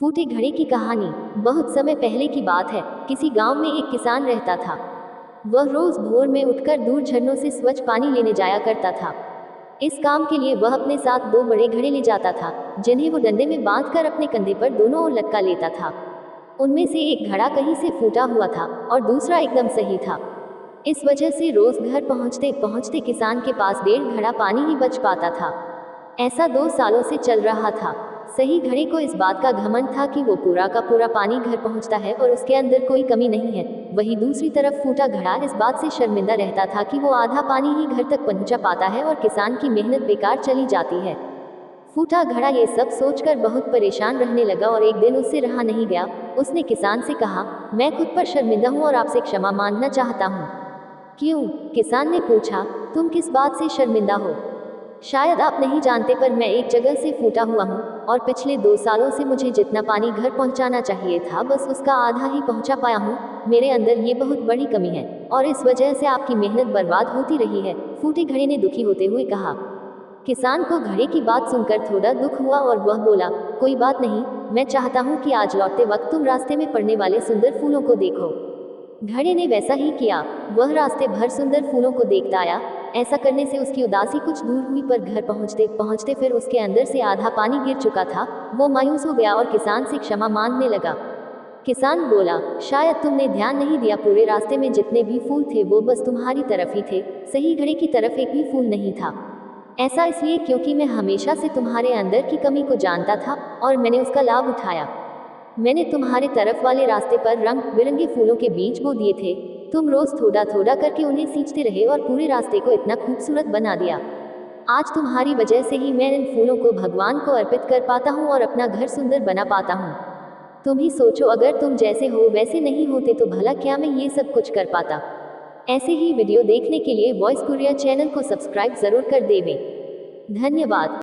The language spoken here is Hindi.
फूटे घड़े की कहानी। बहुत समय पहले की बात है। किसी गांव में एक किसान रहता था। वह रोज भोर में उठकर दूर झरनों से स्वच्छ पानी लेने जाया करता था। इस काम के लिए वह अपने साथ दो बड़े घड़े ले जाता था, जिन्हें वो डंडे में बांधकर अपने कंधे पर दोनों ओर लटका लेता था। उनमें से एक घड़ा कहीं से फूटा हुआ था और दूसरा एकदम सही था। इस वजह से रोज घर पहुंचते पहुंचते किसान के पास 1.5 घड़ा पानी ही बच पाता था। ऐसा 2 सालों से चल रहा था। सही घड़े को इस बात का घमंड था कि वो पूरा का पूरा पानी घर पहुंचता है और उसके अंदर कोई कमी नहीं है। वहीं दूसरी तरफ फूटा घड़ा इस बात से शर्मिंदा रहता था कि वो आधा पानी ही घर तक पहुंचा पाता है और किसान की मेहनत बेकार चली जाती है। फूटा घड़ा ये सब सोचकर बहुत परेशान रहने लगा और एक दिन उससे रहा नहीं गया। उसने किसान से कहा, मैं खुद पर शर्मिंदा हूँ और आपसे क्षमा मांगना चाहता हूँ। क्यों? किसान ने पूछा। तुम किस बात से शर्मिंदा हो? शायद आप नहीं जानते, पर मैं एक जगह से फूटा हुआ हूँ और पिछले 2 सालों से मुझे जितना पानी घर पहुँचाना चाहिए था बस उसका आधा ही पहुँचा पाया हूँ। मेरे अंदर ये बहुत बड़ी कमी है और इस वजह से आपकी मेहनत बर्बाद होती रही है। फूटे घड़े ने दुखी होते हुए कहा। किसान को घड़े की बात सुनकर थोड़ा दुख हुआ और वह बोला, कोई बात नहीं, मैं चाहता हूँ कि आज लौटते वक्त तुम रास्ते में पड़ने वाले सुंदर फूलों को देखो। घड़े ने वैसा ही किया। वह रास्ते भर सुंदर फूलों को देखता आया। ऐसा करने से उसकी उदासी कुछ दूर हुई, पर घर पहुंचते पहुंचते फिर उसके अंदर से आधा पानी गिर चुका था। वो मायूस हो गया और किसान से क्षमा मांगने लगा। किसान बोला, शायद तुमने ध्यान नहीं दिया, पूरे रास्ते में जितने भी फूल थे वो बस तुम्हारी तरफ ही थे, सही घड़े की तरफ एक भी फूल नहीं था। ऐसा इसलिए क्योंकि मैं हमेशा से तुम्हारे अंदर की कमी को जानता था और मैंने उसका लाभ उठाया। मैंने तुम्हारे तरफ वाले रास्ते पर रंग बिरंगे फूलों के बीज बो दिए थे। तुम रोज थोड़ा थोड़ा करके उन्हें सींचते रहे और पूरे रास्ते को इतना खूबसूरत बना दिया। आज तुम्हारी वजह से ही मैं इन फूलों को भगवान को अर्पित कर पाता हूँ और अपना घर सुंदर बना पाता हूँ। तुम ही सोचो, अगर तुम जैसे हो वैसे नहीं होते तो भला क्या मैं ये सब कुछ कर पाता। ऐसे ही वीडियो देखने के लिए वॉइस कुरियर चैनल को सब्सक्राइब जरूर कर देवें। धन्यवाद।